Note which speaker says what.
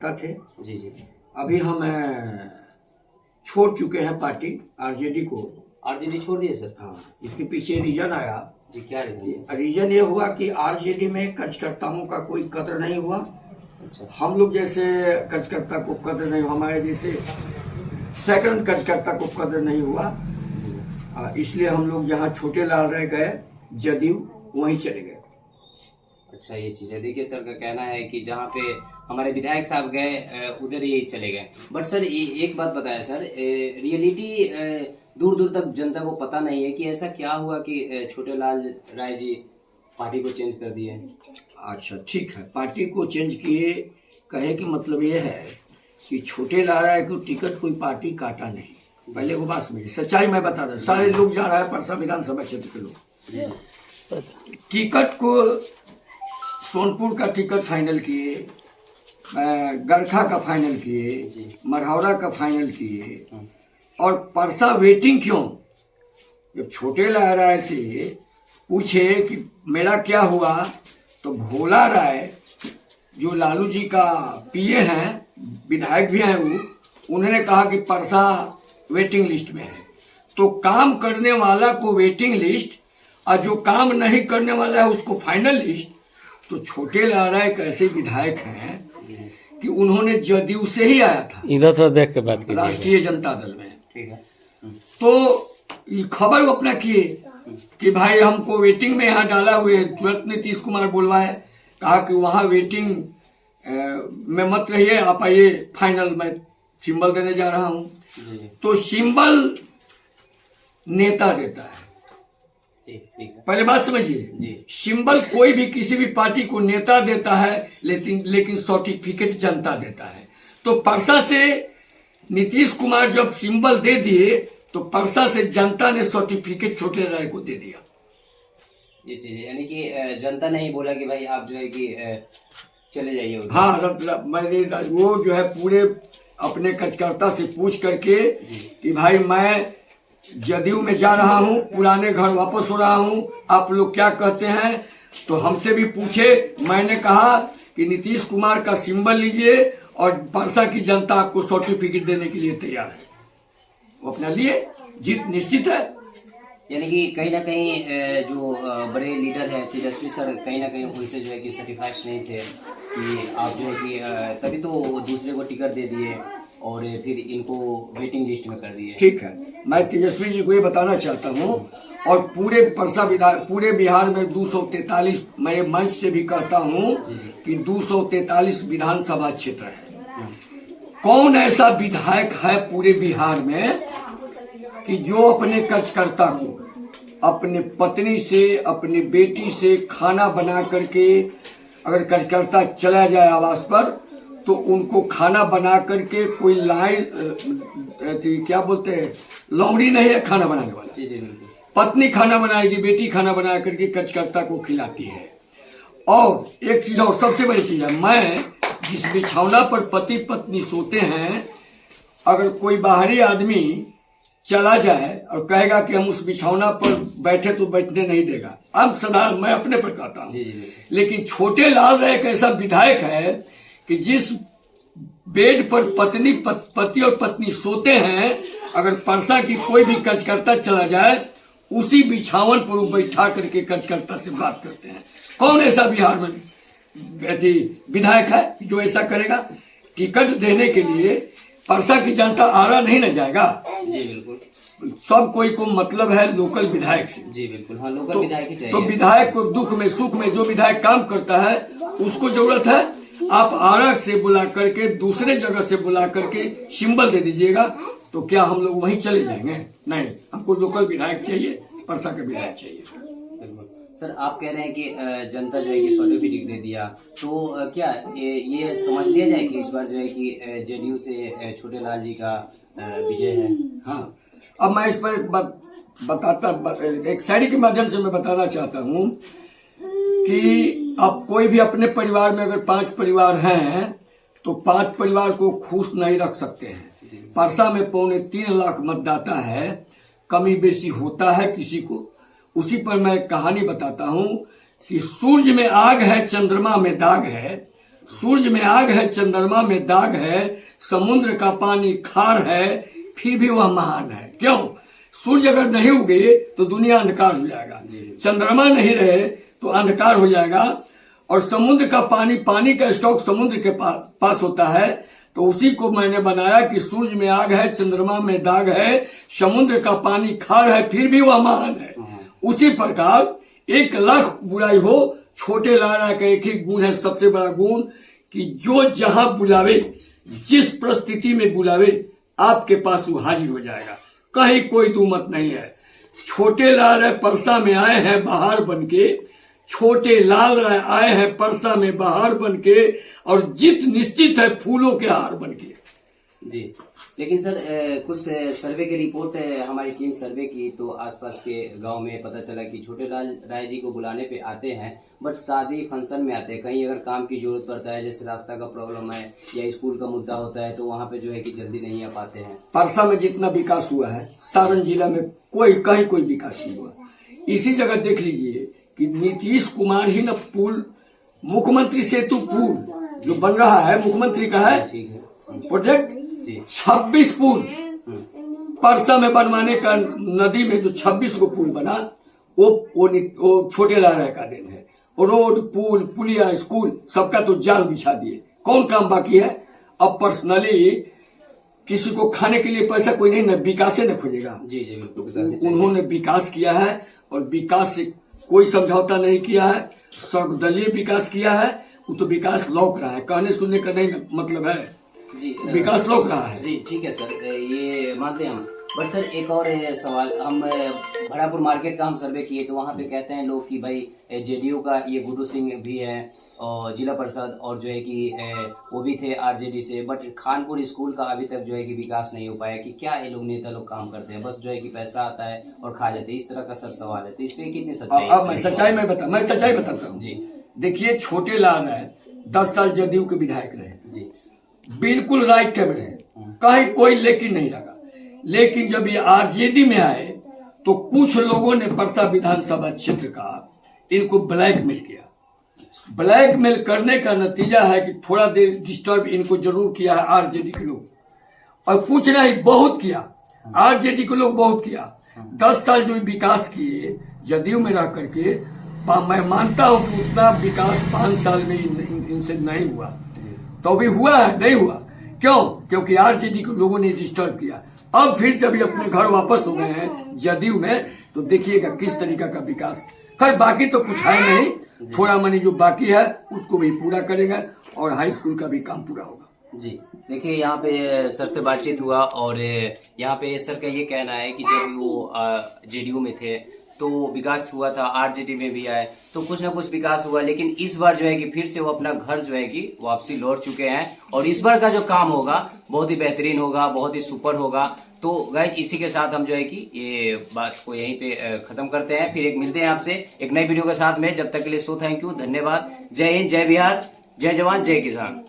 Speaker 1: थे।
Speaker 2: जी जी।
Speaker 1: अभी हम छोड़ चुके हैं पार्टी आरजेडी को।
Speaker 2: आरजेडी छोड़ दिए सर?
Speaker 1: हाँ, इसके पीछे रीजन आया
Speaker 2: जी, क्या रीजन?
Speaker 1: रीजन ये हुआ कि आरजेडी में कार्यकर्ताओं का कोई कदर नहीं हुआ।
Speaker 2: अच्छा।
Speaker 1: हम लोग जैसे कार्यकर्ता को कदर नहीं, हमारे जैसे सेकंड कार्यकर्ता को कदर नहीं हुआ, इसलिए हम लोग जहाँ छोटे लाल रह गए जदयू वहीं चले गए।
Speaker 2: अच्छा, ये चीज़ है। देखिए सर का कहना है कि जहाँ पे हमारे विधायक साहब गए उधर ये चले गए। बट सर एक बात बताया सर, रियलिटी दूर दूर तक जनता को पता नहीं है कि ऐसा क्या हुआ कि छोटे लाल राय जी पार्टी को चेंज कर दिए।
Speaker 1: अच्छा ठीक है, पार्टी को चेंज किए कहे कि मतलब ये है कि छोटे लाल राय को टिकट कोई पार्टी काटा नहीं। पहले वो बात समझिए, सच्चाई मैं बता रहा हूँ। सारे लोग जा रहा है परसा विधानसभा क्षेत्र के लोग टिकट को, सोनपुर का टिकट फाइनल किए, गरखा का फाइनल किए, मरहौरा का फाइनल किए, और परसा वेटिंग क्यों? जब छोटे लाल राय से पूछे कि मेरा क्या हुआ, तो भोला राय जो लालू जी का पीए हैं, विधायक भी हैं, वो उन्होंने कहा कि परसा वेटिंग लिस्ट में है। तो काम करने वाला को वेटिंग लिस्ट और जो काम नहीं करने वाला है उसको फाइनल लिस्ट। तो छोटे लाल राय कैसे विधायक हैं कि उन्होंने जदयू से ही आया था,
Speaker 3: इधर थोड़ा देख के बात कीजिए,
Speaker 1: राष्ट्रीय जनता दल में।
Speaker 2: ठीक है।
Speaker 1: तो ये खबर वो अपना किए कि भाई हमको वेटिंग में यहाँ डाला हुए। तुरंत नीतीश कुमार बुलवाए, कहा कि वहाँ वेटिंग में मत रहिए, आप आइए फाइनल, मैं सिंबल देने जा रहा हूँ। तो सिंबल नेता देता है, पहले बात समझिए। सिंबल कोई भी किसी भी पार्टी को नेता देता है, लेकिन सर्टिफिकेट जनता देता है। तो परसा से नीतीश कुमार जब सिंबल दे दिए तो परसा से जनता ने सर्टिफिकेट छोटे राय को दे दिया।
Speaker 2: ये चीज यानी कि जनता ने ही बोला कि भाई आप जो है कि चले जाइए।
Speaker 1: हाँ, मैंने वो जो है पूरे अपने कार्यकर्ता से पूछ करके कि भाई मैं जदयू में जा रहा हूँ, पुराने घर वापस हो रहा हूँ, आप लोग क्या कहते हैं? तो हमसे भी पूछे। मैंने कहा कि नीतीश कुमार का सिंबल लीजिए और परसा की जनता आपको सर्टिफिकेट देने के लिए तैयार है। वो अपना लिए, जीत निश्चित है।
Speaker 2: यानी कि कहीं ना कहीं जो बड़े लीडर है तेजस्वी सर, कहीं ना कहीं उनसे जो है कि सर्टिफाइड नहीं थे कि आप जो है कि तभी तो दूसरे को टिकट दे दिए और फिर इनको वेटिंग लिस्ट में कर दिए।
Speaker 1: ठीक है, मैं तेजस्वी जी को ये बताना चाहता हूँ, और पूरे परसा पूरे बिहार में 243, मैं मंच से भी कहता हूँ कि 243 विधानसभा क्षेत्र है। कौन ऐसा विधायक है पूरे बिहार में कि जो अपने कार्यकर्ता को अपने पत्नी से, अपनी बेटी से खाना बना करके, अगर कार्यकर्ता चला जाए आवास पर तो उनको खाना बना करके, कोई लाइन क्या बोलते हैं, लौड़ी नहीं है खाना बनाने वाला, पत्नी खाना बनाएगी, बेटी खाना बना करके कार्यकर्ता को खिलाती है। और एक चीज और सबसे बड़ी चीज है, मैं जिस बिछौना पर पति पत्नी सोते हैं, अगर कोई बाहरी आदमी चला जाए और कहेगा कि हम उस बिछौना पर बैठे तो बैठने नहीं देगा। अब सदा मैं अपने पर कहता हूँ, लेकिन छोटे लाल राय एक ऐसा विधायक है कि जिस बेड पर पति और पत्नी सोते हैं, अगर परसा की कोई भी कार्यकर्ता चला जाए उसी बिछावन पर वो बैठा करके कार्यकर्ता से बात करते हैं। कौन ऐसा बिहार में विधायक है जो ऐसा करेगा? टिकट देने के लिए परसा की जनता आरा नहीं न जाएगा।
Speaker 2: जी बिल्कुल,
Speaker 1: सब कोई को मतलब है लोकल विधायक से।
Speaker 2: जी बिल्कुल, हाँ, लोकल विधायक ही चाहिए।
Speaker 1: तो विधायक को दुख में सुख में जो विधायक काम करता है उसको जरूरत है। आप आरा से बुला करके, दूसरे जगह से बुला करके सिंबल दे दीजिएगा, तो क्या हम लोग वहीं चले जाएंगे? नहीं, हमको लोकल विधायक चाहिए, परसा का विधायक चाहिए।
Speaker 2: सर आप कह रहे हैं कि जनता जो है कि सर्टिफिकेट दे दिया, तो क्या ये समझ लिया जाए कि इस बार जो है कि जेडीयू से छोटे लाल जी का विजय है?
Speaker 1: हाँ, अब मैं इस पर एक बात बताता, एक शायरी के माध्यम से मैं बताना चाहता हूँ कि अब कोई भी अपने परिवार में अगर 5 परिवार हैं तो 5 परिवार को खुश नहीं रख सकते हैं। परसा में 3.25 लाख मतदाता है, कमी बेसी होता है किसी को। उसी पर मैं कहानी बताता हूँ कि सूरज में आग है, चंद्रमा में दाग है, सूरज में आग है, चंद्रमा में दाग है, समुद्र का पानी खार है, फिर भी वह महान है। क्यों? सूरज अगर नहीं उगे तो दुनिया अंधकार हो जाएगा, चंद्रमा नहीं रहे तो अंधकार हो जाएगा, और समुद्र का पानी का स्टॉक समुद्र के पास होता है। तो उसी को मैंने बनाया कि सूरज में आग है, चंद्रमा में दाग है, समुद्र का पानी खार है, फिर भी वह महान है। उसी प्रकार 1,00,000 बुराई हो, छोटे लाला का एक ही गुण है, सबसे बड़ा गुण, कि जो जहां बुलावे, जिस परिस्थिति में बुलावे, आपके पास वो हाजिर हो जाएगा, कहीं कोई दुमत नहीं है। छोटे लाल है परसा में आए हैं बहार बनके, छोटे लाल आए हैं परसा में बहार बनके, और जीत निश्चित है फूलों के हार बनके।
Speaker 2: जी, लेकिन सर कुछ सर्वे की रिपोर्ट हमारी टीम सर्वे की, तो आसपास के गांव में पता चला कि छोटे लाल राय जी को बुलाने पे आते हैं, बट शादी फंक्शन में आते हैं। कहीं अगर काम की जरूरत पड़ता है, जैसे रास्ता का प्रॉब्लम है या स्कूल का मुद्दा होता है, तो वहाँ पे जो है कि जल्दी नहीं आ पाते हैं।
Speaker 1: परसा में जितना विकास हुआ है, सारण जिला में कहीं कोई विकास नहीं हुआ। इसी जगह देख लीजिए कि नीतीश कुमार ही न पुल, मुख्यमंत्री सेतु पुल जो बन रहा है, मुख्यमंत्री का है प्रोजेक्ट, 26 पुल परसा में बनवाने का, नदी में जो 26 को पुल बना, वो छोटे लाल का देन है। रोड, पुल, पुलिया, स्कूल, सबका तो जाल बिछा दिए। कौन काम बाकी है? अब पर्सनली किसी को खाने के लिए पैसा कोई नहीं, न विकास से न खोजेगा।
Speaker 2: जी जी बिल्कुल,
Speaker 1: उन्होंने विकास किया है, और विकास से कोई समझौता नहीं किया है, सर्वदलीय विकास किया है। वो तो विकास लौक रहा है, कहने सुनने का नहीं मतलब है
Speaker 2: जी,
Speaker 1: विकास लौक रहा है।
Speaker 2: जी ठीक है सर, ये मानते हैं हम। बट सर एक और सवाल, हम भड़ापुर मार्केट का हम सर्वे किए, तो वहाँ पे कहते हैं लोग कि भाई जेडीयू का ये गुड्डू सिंह भी है और जिला परिषद, और जो है कि वो भी थे आरजेडी से, बट खानपुर स्कूल का अभी तक जो है कि विकास नहीं हो पाया। कि क्या ये लोग नेता लोग काम करते हैं, बस जो है कि पैसा आता है और खा जाते हैं, इस तरह का सर सवाल है। तो इस पे कितनी सच्चाई है?
Speaker 1: अब मैं सच्चाई बताता हूँ
Speaker 2: जी।
Speaker 1: देखिए, छोटे लाल है 10 साल जदयू के विधायक रहे
Speaker 2: जी,
Speaker 1: बिल्कुल राइट टाइम रहे, कहीं कोई लेकिन नहीं लगा। लेकिन जब ये आरजेडी में आए तो कुछ लोगों ने परसा विधानसभा क्षेत्र का इनको ब्लैकमेल किया। ब्लैकमेल करने का नतीजा है कि थोड़ा देर डिस्टर्ब इनको जरूर किया है आरजेडी के लोग, और कुछ नहीं, बहुत किया आरजेडी के लोग, बहुत किया। 10 साल जो विकास किए जदयू में रह करके, मैं मानता हूं कि उतना विकास 5 साल में इनसे नहीं हुआ। तो अभी हुआ है, नहीं हुआ क्यों? क्योंकि आरजेडी के लोगों ने डिस्टर्ब किया। अब फिर जब ये अपने घर वापस हो गए हैं जदयू में, तो देखिएगा किस तरीका का विकास। खैर बाकी तो कुछ है नहीं, थोड़ा मनी जो बाकी है उसको भी पूरा करेगा, और हाई स्कूल का भी काम पूरा होगा।
Speaker 2: जी देखिए, यहाँ पे सर से बातचीत हुआ, और यहाँ पे सर का ये कहना है कि जब वो जेडीयू में थे तो विकास हुआ था, आरजेडी में भी आए तो कुछ ना कुछ विकास हुआ, लेकिन इस बार जो है कि फिर से वो अपना घर जो है कि वापसी लौट चुके हैं, और इस बार का जो काम होगा बहुत ही बेहतरीन होगा, बहुत ही सुपर होगा। तो गाइस इसी के साथ हम जो है कि ये बात को यहीं पे खत्म करते हैं, फिर एक मिलते हैं आपसे एक नई वीडियो के साथ में। जब तक के लिए सो थैंक यू, धन्यवाद, जय हिंद, जय बिहार, जय जवान, जय किसान।